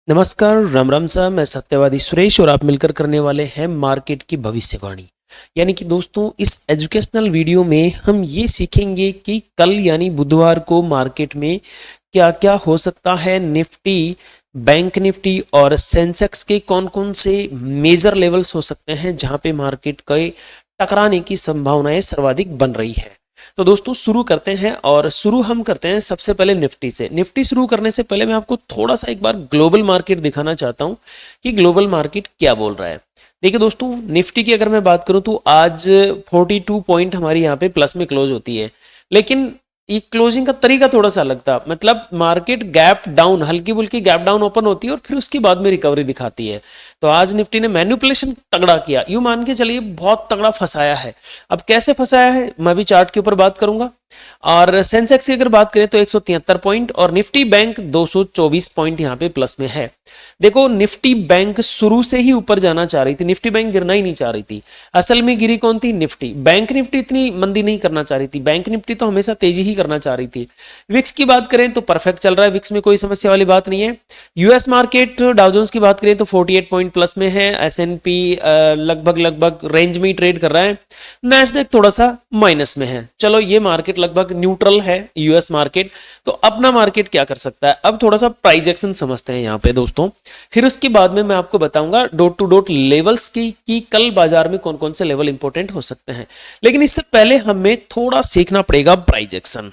नमस्कार, राम राम साहब। मैं सत्यवादी सुरेश और आप मिलकर करने वाले हैं मार्केट की भविष्यवाणी। यानी कि दोस्तों, इस एजुकेशनल वीडियो में हम ये सीखेंगे कि कल यानी बुधवार को मार्केट में क्या क्या हो सकता है। निफ्टी, बैंक निफ्टी और सेंसेक्स के कौन कौन से मेजर लेवल्स हो सकते हैं जहां पे मार्केट के टकराने की संभावनाएं सर्वाधिक बन रही है। तो दोस्तों शुरू करते हैं और शुरू हम करते हैं सबसे पहले निफ्टी से। निफ्टी शुरू करने से पहले मैं आपको थोड़ा सा एक बार ग्लोबल मार्केट दिखाना चाहता हूं कि ग्लोबल मार्केट क्या बोल रहा है। देखिए दोस्तों, निफ्टी की अगर मैं बात करूं तो आज 42 पॉइंट हमारी यहाँ पे प्लस में क्लोज होती है, लेकिन ये क्लोजिंग का तरीका थोड़ा सा अलग था। मतलब मार्केट गैप डाउन, हल्की बुल्की गैप डाउन ओपन होती है और फिर उसके बाद में रिकवरी दिखाती है। तो आज निफ्टी ने मैनिपुलेशन तगड़ा किया, यूं मान के चलिए बहुत तगड़ा फंसाया है। अब कैसे फंसाया है मैं भी चार्ट के ऊपर बात करूंगा। और सेंसेक्स की अगर बात करें तो 173 पॉइंट और निफ्टी बैंक 224 पॉइंट यहाँ पे प्लस में है। देखो, निफ्टी बैंक शुरू से ही ऊपर जाना चाह रही थी, निफ्टी बैंक गिरना ही नहीं चाह रही थी। असल में गिरी कौन थी? निफ्टी। बैंक निफ्टी इतनी मंदी नहीं करना चाह रही थी, बैंक निफ्टी तो हमेशा तेजी ही करना चाह रही थी। विक्स की बात करें तो परफेक्ट चल रहा है, विक्स में कोई समस्या वाली बात नहीं है। यूएस मार्केट डाउ जोन्स की बात करें तो 48 पॉइंट प्लस में है। एसएनपी लगभग लगभग रेंज में ही ट्रेड कर रहा है। नैस्डैक थोड़ा सा माइनस में है। चलो, ये मार्केट लगभग न्यूट्रल है यूएस मार्केट। तो अपना मार्केट क्या कर सकता है, अब थोड़ा सा प्राइस एक्शन समझते हैं यहाँ पे दोस्तों। फिर उसके बाद में मैं आपको बताऊंगा डॉट टू डॉट लेवल्स की कि कल बाजार में कौन कौन से लेवल इंपॉर्टेंट हो सकते हैं। लेकिन इससे पहले हमें थोड़ा सीखना पड़ेगा प्राइस एक्शन।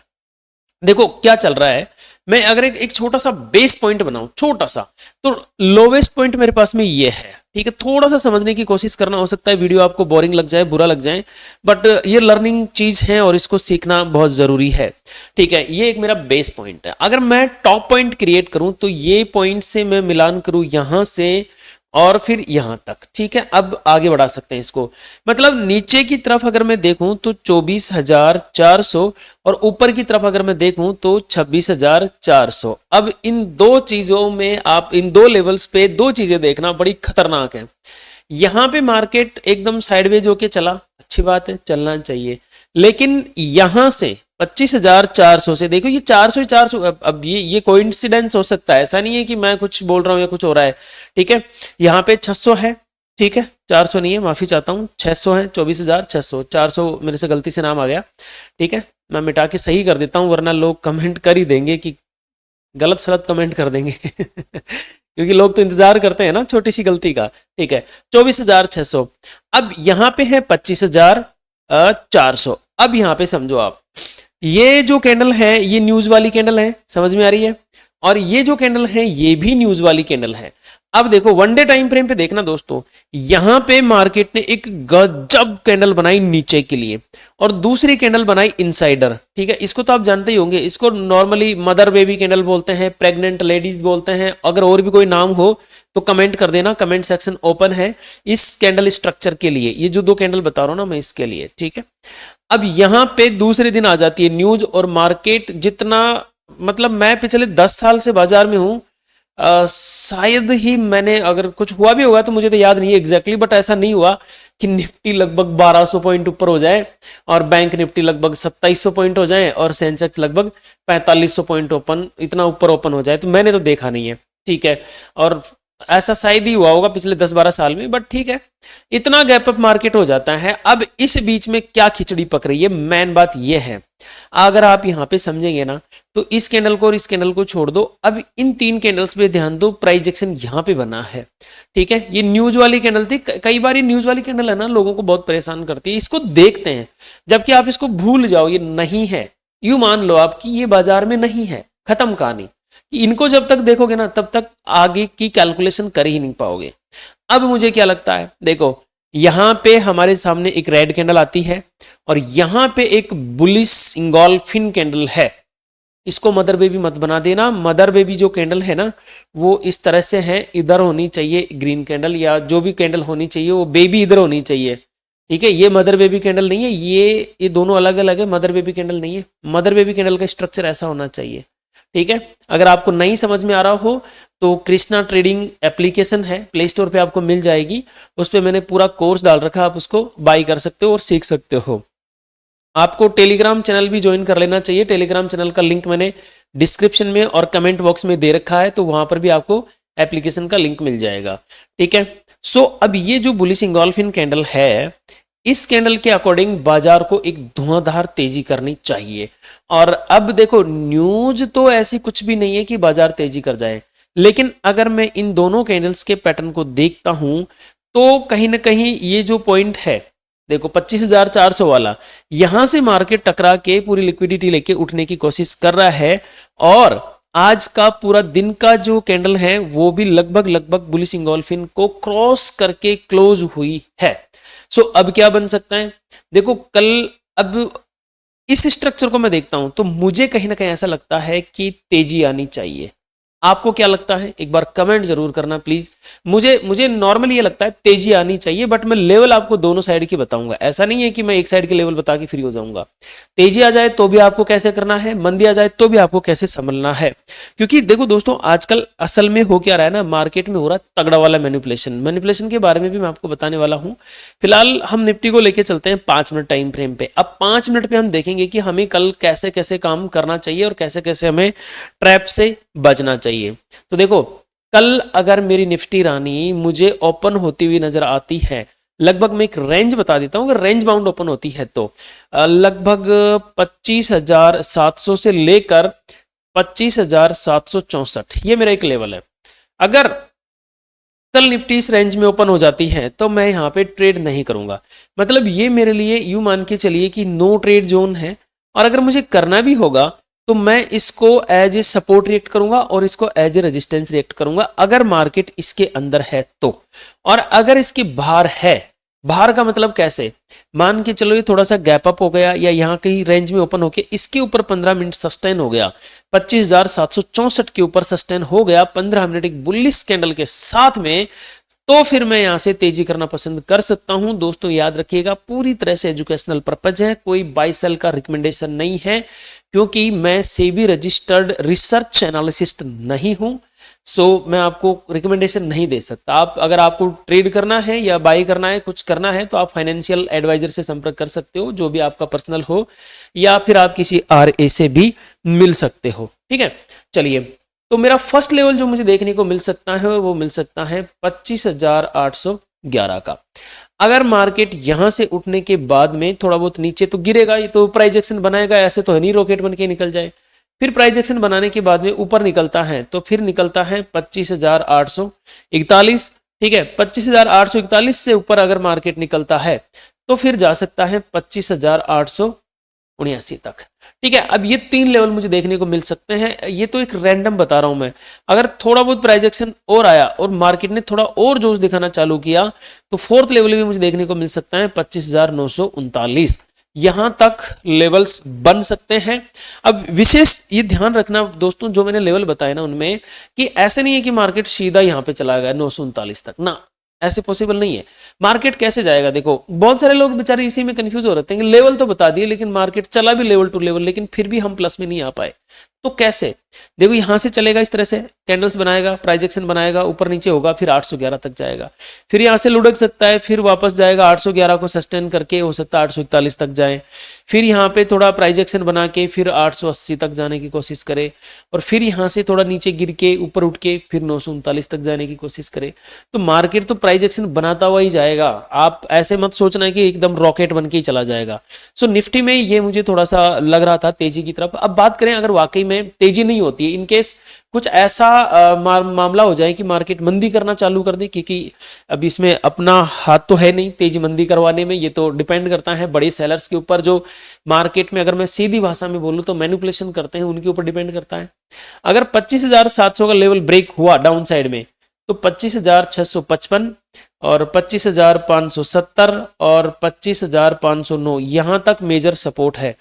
देखो क्या चल रहा है, मैं अगर एक छोटा सा बेस पॉइंट बनाऊं, छोटा सा, तो लोवेस्ट पॉइंट मेरे पास में ये है। ठीक है, थोड़ा सा समझने की कोशिश करना। हो सकता है वीडियो आपको बोरिंग लग जाए, बुरा लग जाए, बट ये लर्निंग चीज है और इसको सीखना बहुत जरूरी है। ठीक है, ये एक मेरा बेस पॉइंट है। अगर मैं टॉप पॉइंट क्रिएट करूं तो ये पॉइंट से मैं मिलान करूं यहां से और फिर यहां तक। ठीक है, अब आगे बढ़ा सकते हैं इसको। मतलब नीचे की तरफ अगर मैं देखूं तो 24,400 और ऊपर की तरफ अगर मैं देखूं तो 26,400। अब इन दो चीजों में, आप इन दो लेवल्स पे दो चीजें देखना बड़ी खतरनाक है। यहां पे मार्केट एकदम साइडवेज होके चला, अच्छी बात है, चलना चाहिए। लेकिन यहां से 25,400 से देखो, ये 400 ही 400। अब ये कोइंसिडेंस हो सकता है, ऐसा नहीं है कि मैं कुछ बोल रहा हूं या कुछ हो रहा है। ठीक है, यहाँ पे 600 है। ठीक है, 400 नहीं है, माफी चाहता हूँ, 600 है। 24,600, 400 मेरे से गलती से नाम आ गया। ठीक है, मैं मिटा के सही कर देता हूँ, वरना लोग कमेंट कर ही देंगे कि गलत सलत कमेंट कर देंगे क्योंकि लोग तो इंतजार करते हैं ना छोटी सी गलती का। ठीक है, 24,600। अब यहाँ पे है 25,400। अब यहाँ पे समझो आप, ये जो कैंडल है ये न्यूज वाली कैंडल है, समझ में आ रही है? और ये जो कैंडल है ये भी न्यूज वाली कैंडल है। अब देखो वन डे टाइम फ्रेम पे देखना दोस्तों, यहां पे मार्केट ने एक गजब कैंडल बनाई नीचे के लिए और दूसरी कैंडल बनाई इनसाइडर। ठीक है, इसको तो आप जानते ही होंगे, इसको नॉर्मली मदर बेबी कैंडल बोलते हैं, प्रेग्नेंट लेडीज बोलते हैं। अगर और भी कोई नाम हो तो कमेंट कर देना, कमेंट सेक्शन ओपन है इस कैंडल स्ट्रक्चर के लिए। ये जो दो कैंडल बता रहा हूं ना मैं, इसके लिए। ठीक है, अब यहां पे दूसरे दिन आ जाती है न्यूज और मार्केट जितना, मतलब मैं पिछले 10 साल से बाजार में हूं, शायद ही मैंने, अगर कुछ हुआ भी होगा तो मुझे तो याद नहीं है एग्जैक्टली, बट ऐसा नहीं हुआ कि निफ्टी लगभग 1200 पॉइंट ऊपर हो जाए और बैंक निफ्टी लगभग 2700 पॉइंट हो जाए और सेंसेक्स लगभग 4500 पॉइंट ओपन, इतना ऊपर ओपन हो जाए, तो मैंने तो देखा नहीं है। ठीक है, और ऐसा शायद ही हुआ होगा पिछले 10-12 साल में, बट ठीक है, इतना गैप अप मार्केट हो जाता है। अब इस बीच में क्या खिचड़ी पक रही है, मेन बात यह है। अगर आप यहां पे समझेंगे ना तो इस कैंडल को और इस कैंडल को छोड़ दो, अब इन तीन कैंडल्स पे ध्यान दो। प्राइस एक्शन यहां पे बना है। ठीक है, ये न्यूज वाली कैंडल थी। कई बार ये न्यूज वाली कैंडल है ना, लोगों को बहुत परेशान करती है, इसको देखते हैं जबकि आप इसको भूल जाओ, ये नहीं है। यूं मान लो आप कि ये बाजार में नहीं है, खत्म कहानी। कि इनको जब तक देखोगे ना तब तक आगे की कैलकुलेशन कर ही नहीं पाओगे। अब मुझे क्या लगता है, देखो यहां पे हमारे सामने एक रेड कैंडल आती है और यहां पे एक बुलिश इंगोल्फिन कैंडल है। इसको मदर बेबी मत बना देना। मदर बेबी जो कैंडल है ना वो इस तरह से है, इधर होनी चाहिए ग्रीन कैंडल, या जो भी कैंडल होनी चाहिए वो बेबी इधर होनी चाहिए। ठीक है, ये मदर बेबी कैंडल नहीं है, ये दोनों अलग अलग है, मदर बेबी कैंडल नहीं है। मदर बेबी कैंडल का स्ट्रक्चर ऐसा होना चाहिए। ठीक है, अगर आपको नहीं समझ में आ रहा हो तो कृष्णा ट्रेडिंग एप्लीकेशन है, प्ले स्टोर पे आपको मिल जाएगी, उस पर मैंने पूरा कोर्स डाल रखा, आप उसको बाई कर सकते हो और सीख सकते हो। आपको टेलीग्राम चैनल भी ज्वाइन कर लेना चाहिए। टेलीग्राम चैनल का लिंक मैंने डिस्क्रिप्शन में और कमेंट बॉक्स में दे रखा है, तो वहां पर भी आपको एप्लीकेशन का लिंक मिल जाएगा। ठीक है, सो अब ये जो बुलिश इंगोल्फिन कैंडल है, इस कैंडल के अकॉर्डिंग बाजार को एक धुआंधार तेजी करनी चाहिए। और अब देखो, न्यूज तो ऐसी कुछ भी नहीं है कि बाजार तेजी कर जाए, लेकिन अगर मैं इन दोनों कैंडल्स के पैटर्न को देखता हूं तो कहीं ना कहीं ये जो पॉइंट है, देखो 25,400 वाला, यहां से मार्केट टकरा के पूरी लिक्विडिटी लेके उठने की कोशिश कर रहा है। और आज का पूरा दिन का जो कैंडल है वो भी लगभग बुलिश इंगोल्फिन को क्रॉस करके क्लोज हुई है। सो अब क्या बन सकता है, देखो कल, अब इस स्ट्रक्चर को मैं देखता हूं तो मुझे कहीं ना कहीं ऐसा लगता है कि तेजी आनी चाहिए। आपको क्या लगता है, एक बार कमेंट जरूर करना प्लीज। मुझे नॉर्मली ये लगता है तेजी आनी चाहिए, बट मैं लेवल आपको दोनों साइड की बताऊंगा। ऐसा नहीं है कि मैं एक साइड के लेवल बता के फ्री हो जाऊंगा। तेजी आ जाए तो भी आपको कैसे करना है, मंदी आ जाए तो भी आपको कैसे संभलना है। क्योंकि देखो दोस्तों, आजकल असल में हो क्या रहा है ना, मार्केट में हो रहा है तगड़ा वाला मैनिपुलेशन के बारे में भी मैं आपको बताने वाला हूं। फिलहाल हम निफ्टी को लेके चलते हैं 5 मिनट टाइम फ्रेम पे। अब 5 मिनट पे हम देखेंगे कि हमें कल कैसे कैसे काम करना चाहिए और कैसे कैसे हमें ट्रैप से बचना चाहिए। तो देखो, कल अगर मेरी निफ्टी रानी मुझे ओपन होती हुई नजर आती है, लगभग मैं एक रेंज बता देता हूं, अगर रेंज बाउंड ओपन होती है तो लगभग 25,700 से लेकर 25,764, ये मेरा एक लेवल है। अगर कल निफ्टी इस रेंज में ओपन हो जाती है तो मैं यहां पे ट्रेड नहीं करूंगा। मतलब ये मेरे लिए यूं मान के चलिए कि नो ट्रेड जोन है। और अगर मुझे करना भी होगा तो मैं इसको एज ए सपोर्ट रिएक्ट करूंगा और इसको एज ए रेजिस्टेंस रिएक्ट करूंगा, अगर मार्केट इसके अंदर है तो। और अगर इसके बाहर है, बाहर का मतलब कैसे, मान के चलो ये थोड़ा सा गैप अप हो गया या यहाँ कहीं रेंज में ओपन होके इसके ऊपर 15 मिनट सस्टेन हो गया, 25,764 के ऊपर सस्टेन हो गया 15 मिनट एक बुलिश कैंडल के साथ में, तो फिर मैं यहां से तेजी करना पसंद कर सकता हूं। दोस्तों याद रखिएगा, पूरी तरह से एजुकेशनल पर्पज है, कोई बाय सेल का रिकमेंडेशन नहीं है, क्योंकि मैं सेबी रजिस्टर्ड रिसर्च एनालिसिस्ट नहीं हूं। सो मैं आपको रिकमेंडेशन नहीं दे सकता। आप अगर आपको ट्रेड करना है या बाई करना है, कुछ करना है, तो आप फाइनेंशियल एडवाइजर से संपर्क कर सकते हो, जो भी आपका पर्सनल हो, या फिर आप किसी RA से भी मिल सकते हो। ठीक है, चलिए, तो मेरा फर्स्ट लेवल जो मुझे देखने को मिल सकता है वो मिल सकता है 25,811 का। अगर मार्केट यहां से उठने के बाद में थोड़ा बहुत नीचे तो गिरेगा, ये तो प्राइस एक्शन बनाएगा, ऐसे तो है नहीं रॉकेट बन के निकल जाए। फिर प्राइस एक्शन बनाने के बाद में ऊपर निकलता है तो फिर निकलता है 25,841। ठीक है, 25,841 से ऊपर अगर मार्केट निकलता है तो फिर जा सकता है 25,879 तक। ठीक है, अब ये 3 लेवल मुझे देखने को मिल सकते हैं। ये तो एक रैंडम बता रहा हूं मैं। अगर थोड़ा बहुत प्राइस एक्शन और आया और मार्केट ने थोड़ा और जोश दिखाना चालू किया तो फोर्थ लेवल भी मुझे देखने को मिल सकता है 25,939। यहां तक लेवल्स बन सकते हैं। अब विशेष ये ध्यान रखना दोस्तों, जो मैंने लेवल बताए ना उनमें, कि ऐसे नहीं है कि मार्केट सीधा यहां पे चला गया 939 तक ना, ऐसे पॉसिबल नहीं है। मार्केट कैसे जाएगा, देखो बहुत सारे लोग बेचारे इसी में कंफ्यूज हो रहे हैं कि लेवल तो बता दिए लेकिन मार्केट चला भी लेवल टू लेवल, लेकिन फिर भी हम प्लस में नहीं आ पाए। तो कैसे, देखो यहां से चलेगा, इस तरह से कैंडल्स बनाएगा, प्राइस एक्शन बनाएगा, ऊपर नीचे होगा, फिर 811 तक जाएगा, फिर यहां से लुढ़क सकता है, फिर वापस जाएगा 811 को सस्टेन करके, हो सकता है 841 तक जाए, फिर यहाँ पे थोड़ा प्राइस एक्शन बना के फिर 880 तक जाने की कोशिश करे, और फिर यहाँ से थोड़ा नीचे गिर के ऊपर उठ के फिर 939 तक जाने की कोशिश करे। तो मार्केट तो प्राइस एक्शन बनाता हुआ ही जाएगा। आप ऐसे मत सोचना कि एकदम रॉकेट बन के ही चला जाएगा। सो निफ्टी में ये मुझे थोड़ा सा लग रहा था तेजी की तरफ। अब बात करें अगर वाकई में तेजी नहीं होती है, इनकेस कुछ ऐसा मामला हो जाए कि मार्केट मंदी करना चालू कर दे, क्योंकि अब इसमें अपना हाथ तो है नहीं तेजी मंदी करवाने में, ये तो डिपेंड करता है बड़े सेलर्स के ऊपर, जो मार्केट में अगर मैं सीधी भाषा में बोलूं तो मैनिपुलेशन करते हैं, उनके ऊपर डिपेंड करता है। अगर 25,700 का लेवल ब्रेक हुआ डाउन साइड में तो 25,655 और 25,570 और 25,509 यहां तक मेजर सपोर्ट है।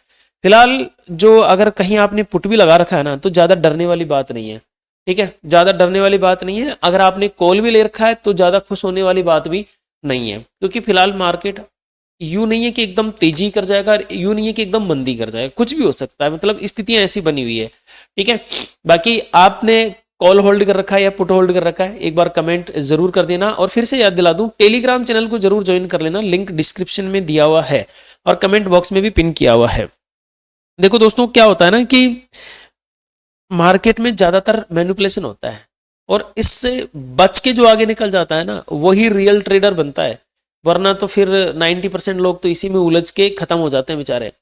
फिलहाल जो अगर कहीं आपने पुट भी लगा रखा है ना, तो ज्यादा डरने वाली बात नहीं है। ठीक है, ज्यादा डरने वाली बात नहीं है। अगर आपने कॉल भी ले रखा है तो ज्यादा खुश होने वाली बात भी नहीं है, क्योंकि फिलहाल मार्केट यूं नहीं है कि एकदम तेजी कर जाएगा, यूं नहीं है कि एकदम मंदी कर जाएगा, कुछ भी हो सकता है। मतलब स्थितियां ऐसी बनी हुई है। ठीक है, बाकी आपने कॉल होल्ड कर रखा है या पुट होल्ड कर रखा है, एक बार कमेंट जरूर कर देना। और फिर से याद दिला दूं, टेलीग्राम चैनल को जरूर ज्वाइन कर लेना, लिंक डिस्क्रिप्शन में दिया हुआ है और कमेंट बॉक्स में भी पिन किया हुआ है। देखो दोस्तों, क्या होता है ना कि मार्केट में ज्यादातर मैनिपुलेशन होता है। और इससे बच के जो आगे निकल जाता है ना, वही रियल ट्रेडर बनता है, वरना तो फिर 90% लोग तो इसी में उलझ के खत्म हो जाते हैं बेचारे।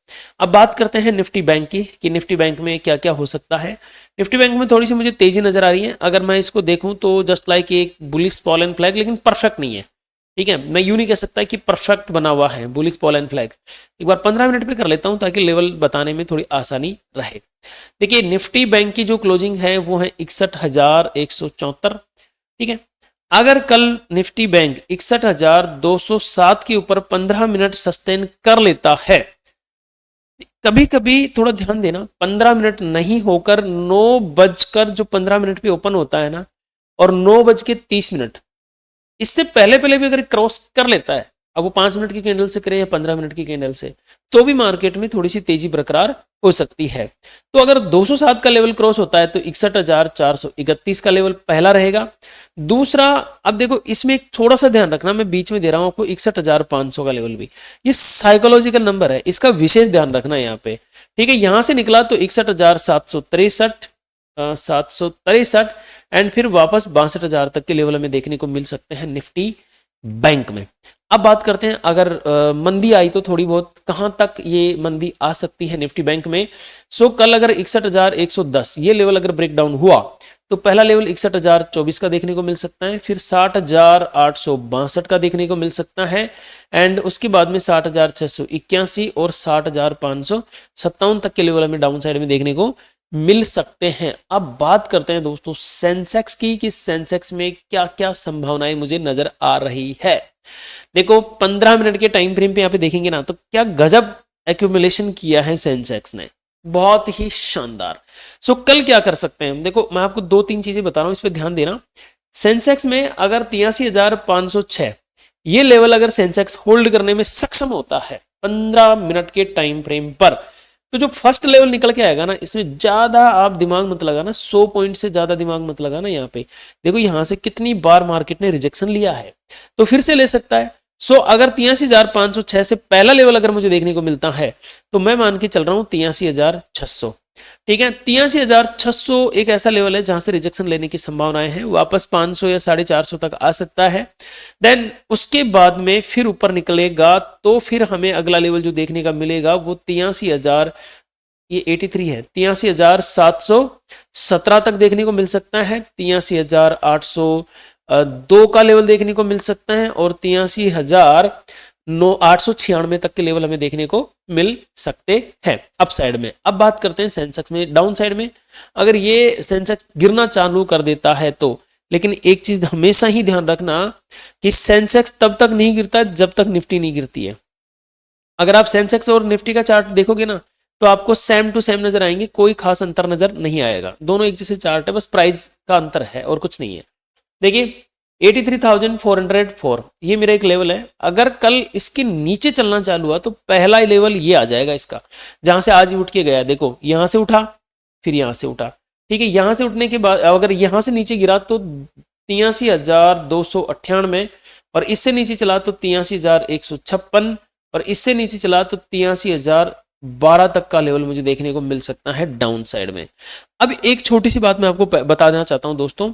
अब बात करते हैं निफ्टी बैंक की कि निफ्टी बैंक में क्या क्या हो सकता है। निफ्टी बैंक में थोड़ी सी मुझे तेजी नजर आ रही है। अगर मैं इसको देखूं तो जस्ट लाइक एक बुलिश पॉलन फ्लैग, लेकिन परफेक्ट नहीं है। ठीक है, मैं यूं नहीं कह सकता कि परफेक्ट बना हुआ है बुलिश पॉलन फ्लैग। एक बार 15 मिनट पे कर लेता हूं ताकि लेवल बताने में थोड़ी आसानी रहे। देखिए निफ्टी बैंक की जो क्लोजिंग है वो है 61,174। ठीक है, अगर कल निफ्टी बैंक 61,207 के ऊपर 15 मिनट सस्टेन कर लेता है, कभी कभी थोड़ा ध्यान देना, 15 मिनट नहीं होकर 9 बजकर जो 15 मिनट पे ओपन होता है ना, और 9 बज के 30 मिनट, इससे पहले पहले भी अगर क्रॉस कर लेता है, अब वो 5 मिनट की कैंडल से करे या 15 मिनट की कैंडल से, तो भी मार्केट में थोड़ी सी तेजी बरकरार हो सकती है। तो अगर 207 का लेवल क्रॉस होता है तो 61,431 का लेवल पहला रहेगा। दूसरा, अब देखो इसमें एक थोड़ा सा ध्यान रखना, मैं बीच में दे रहा हूं आपको 61,500 का लेवल भी, ये साइकोलॉजिकल नंबर है, इसका विशेष ध्यान रखना है यहाँ पे। ठीक है, यहां से निकला तो 61,763, 763, एंड फिर वापस 62,000 तक के लेवल हमें देखने को मिल सकते हैं निफ्टी बैंक में। अब बात करते हैं, अगर मंदी आई तो थोड़ी बहुत कहां तक ये मंदी आ सकती है निफ्टी बैंक में। सो कल अगर 61,110 ये लेवल अगर ब्रेक डाउन हुआ तो पहला लेवल 61,024 का देखने को मिल सकता है, फिर 60,862 का देखने को मिल सकता है, एंड उसके बाद में 60,681 और 60,557 तक के लेवल हमें डाउन साइड में देखने को मिल सकते हैं। अब बात करते हैं दोस्तों सेंसेक्स की, कि सेंसेक्स में क्या क्या संभावनाएं मुझे नजर आ रही है। देखो 15 मिनट के टाइम फ्रेम पे यहाँ पे देखेंगे ना, तो क्या गजब एक्यूमुलेशन किया है सेंसेक्स ने, बहुत ही शानदार। सो कल क्या कर सकते हैं, देखो मैं आपको 2-3 चीजें बता रहा हूं, इस पे ध्यान देना। सेंसेक्स में अगर 83,506 ये लेवल अगर सेंसेक्स होल्ड करने में सक्षम होता है 15 मिनट के टाइम फ्रेम पर, तो जो फर्स्ट लेवल निकल के आएगा ना, इसमें ज्यादा आप दिमाग मत लगाना, 100 पॉइंट से ज्यादा दिमाग मत लगाना। यहाँ पे देखो यहां से कितनी बार मार्केट ने रिजेक्शन लिया है, तो फिर से ले सकता है। सो अगर 83,506 से पहला लेवल अगर मुझे देखने को मिलता है तो मैं मान के चल रहा हूं 83,600। ठीक है, 83,600 एक ऐसा लेवल है जहां से रिजेक्शन लेने की संभावनाएं हैं, वापस 500 या 450 तक आ सकता है। देन उसके बाद में फिर ऊपर निकलेगा तो फिर हमें अगला लेवल जो देखने का मिलेगा वो 83,000, ये 83 है, 83,717 तक देखने को मिल सकता है, 83,802 का लेवल देखने को मिल सकता है, और 83,896 तक के लेवल हमें देखने को मिल सकते हैं अप साइड में। अब बात करते हैं सेंसेक्स में डाउन साइड में। अगर ये सेंसेक्स गिरना चालू कर देता है तो, लेकिन एक चीज हमेशा ही ध्यान रखना कि सेंसेक्स तब तक नहीं गिरता जब तक निफ्टी नहीं गिरती है। अगर आप सेंसेक्स और निफ्टी का चार्ट देखोगे ना, तो आपको सेम टू सेम नजर आएंगे, कोई खास अंतर नजर नहीं आएगा, दोनों एक जैसे चार्ट है, बस प्राइस का अंतर है और कुछ नहीं है। देखिए 83,404 ये मेरा एक लेवल है, अगर कल इसके नीचे चलना चालू हुआ तो पहला लेवल ये आ जाएगा इसका, जहां से आज ही उठ के गया, देखो यहां से उठा फिर यहां से उठा। ठीक है, यहां से उठने के बाद अगर यहां से नीचे गिरा तो 83,298, और इससे नीचे चला तो 83,156, और इससे नीचे चला तो 83,012 तक का लेवल मुझे देखने को मिल सकता है डाउन साइड में। अब एक छोटी सी बात मैं आपको बता देना चाहता हूं दोस्तों,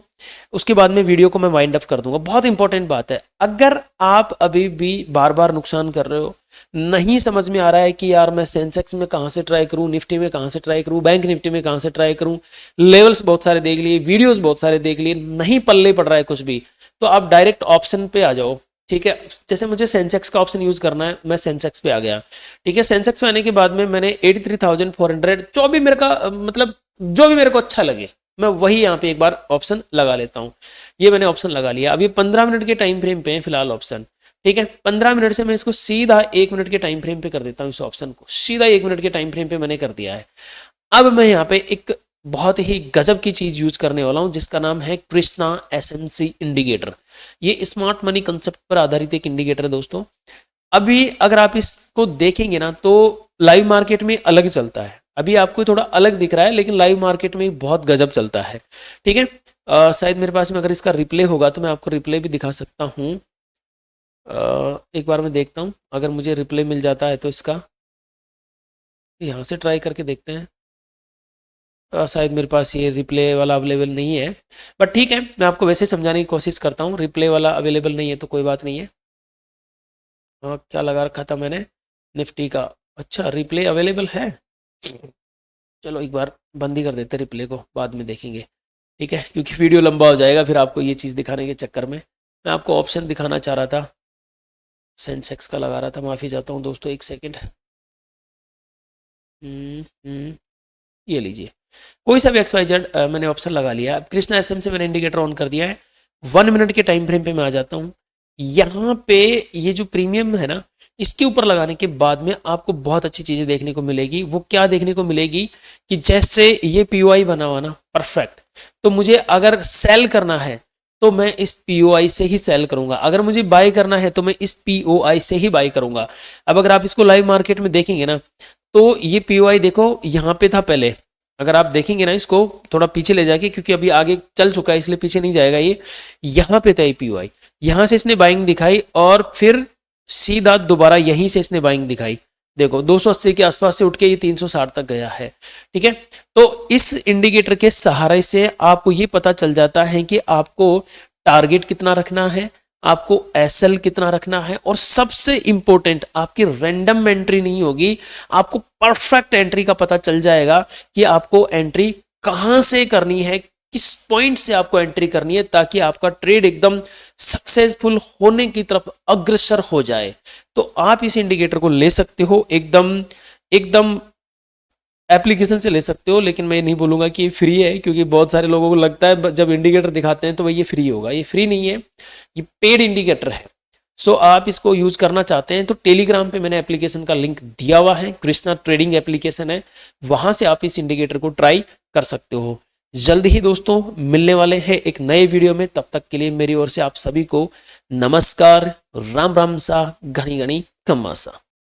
उसके बाद में वीडियो को मैं वाइंड अप कर दूंगा। बहुत इंपॉर्टेंट बात है, अगर आप अभी भी बार बार नुकसान कर रहे हो, नहीं समझ में आ रहा है कि यार मैं सेंसेक्स में कहां से ट्राई करूं, निफ्टी में कहां से ट्राई करूं, बैंक निफ्टी में कहां से ट्राई करूं, लेवल्स बहुत सारे देख लिए, वीडियोस बहुत सारे देख लिए, नहीं पल्ले पड़ रहा है कुछ भी, तो आप डायरेक्ट ऑप्शन पे आ जाओ। ठीक है, जैसे मुझे सेंसेक्स का ऑप्शन यूज करना है, मैं सेंसेक्स पे आ गया। ठीक है, सेंसेक्स पे आने के बाद में मैंने 83,400 जो भी मेरे का मतलब जो भी मेरे को अच्छा लगे मैं वही यहाँ पे एक बार ऑप्शन लगा लेता हूँ। ये मैंने ऑप्शन लगा लिया। अब ये 15 मिनट के टाइम फ्रेम पे है फिलहाल ऑप्शन। ठीक है, 15 मिनट से मैं इसको सीधा 1 मिनट के टाइम फ्रेम पे कर देता हूँ, इस ऑप्शन को सीधा 1 मिनट के टाइम फ्रेम पे मैंने कर दिया है। अब मैं यहाँ पे एक बहुत ही गजब की चीज यूज करने वाला हूं जिसका नाम है कृष्णा एसएमसी इंडिकेटर। ये स्मार्ट मनी कंसेप्ट पर आधारित एक इंडिकेटर है दोस्तों। अभी अगर आप इसको देखेंगे ना तो लाइव मार्केट में अलग चलता है, अभी आपको थोड़ा अलग दिख रहा है लेकिन लाइव मार्केट में बहुत गजब चलता है। ठीक है, शायद मेरे पास में अगर इसका रिप्ले होगा तो मैं आपको रिप्ले भी दिखा सकता हूँ। एक बार मैं देखता हूँ अगर मुझे रिप्ले मिल जाता है तो इसका, यहाँ से ट्राई करके देखते हैं। शायद मेरे पास ये रिप्ले वाला अवेलेबल नहीं है, बट ठीक है, मैं आपको वैसे समझाने की कोशिश करता हूँ। रिप्ले वाला अवेलेबल नहीं है तो कोई बात नहीं है। क्या लगा रखा था मैंने, निफ्टी का। अच्छा, रिप्ले अवेलेबल है। चलो एक बार बंद ही कर देते रिप्ले को, बाद में देखेंगे, ठीक है, क्योंकि वीडियो लंबा हो जाएगा फिर आपको ये चीज़ दिखाने के चक्कर में। मैं आपको ऑप्शन दिखाना चाह रहा था, सेंसेक्स का लगा रहा था, माफ़ी चाहता हूँ दोस्तों, एक सेकेंड। ये लीजिए, कोई सा भी XYZ मैंने ऑप्शन लगा लिया। अब कृष्णा SM से मैंने इंडिकेटर ऑन कर दिया है। 1 मिनट के टाइम फ्रेम पे मैं आ जाता हूँ। यहाँ पे ये जो प्रीमियम है ना, इसके ऊपर लगाने के बाद में आपको बहुत अच्छी चीज़ें देखने को मिलेगी। वो क्या देखने को मिलेगी कि जैसे ये POI बना हुआ ना, परफेक्ट, तो मुझे अगर सेल करना है तो मैं इस POI से ही सेल करूंगा, अगर मुझे बाय करना है तो मैं इस POI से ही बाय करूंगा। अब अगर आप इसको लाइव मार्केट में देखेंगे ना, तो ये POI देखो यहाँ पे था पहले, अगर आप देखेंगे ना इसको थोड़ा पीछे ले जाके, क्योंकि अभी आगे चल चुका है इसलिए पीछे नहीं जाएगा, ये यहाँ पे था POI, यहाँ से इसने बाइंग दिखाई और फिर सीधा दोबारा यहीं से इसने बाइंग दिखाई। देखो 280 के आसपास से उठ के ये 360 तक गया है, ठीक है। तो इस इंडिकेटर के सहारे से आपको ये पता चल जाता है कि आपको टारगेट कितना रखना है, आपको SL कितना रखना है, और सबसे इंपॉर्टेंट आपकी रैंडम एंट्री नहीं होगी, आपको परफेक्ट एंट्री का पता चल जाएगा कि आपको एंट्री कहां से करनी है, किस पॉइंट से आपको एंट्री करनी है, ताकि आपका ट्रेड एकदम सक्सेसफुल होने की तरफ अग्रसर हो जाए। तो आप इस इंडिकेटर को ले सकते हो, एकदम एकदम एप्लीकेशन से ले सकते हो, लेकिन मैं नहीं बोलूंगा कि ये फ्री है, क्योंकि बहुत सारे लोगों को लगता है जब इंडिकेटर दिखाते हैं तो भाई ये फ्री होगा। ये फ्री नहीं है, ये पेड इंडिकेटर है। सो आप इसको यूज करना चाहते हैं तो टेलीग्राम पे मैंने एप्लीकेशन का लिंक दिया हुआ है, कृष्णा ट्रेडिंग एप्लीकेशन है, वहां से आप इस इंडिकेटर को ट्राई कर सकते हो। जल्द ही दोस्तों मिलने वाले हैं एक नए वीडियो में, तब तक के लिए मेरी ओर से आप सभी को नमस्कार, राम राम सा, घनी घनी खम्मा सा।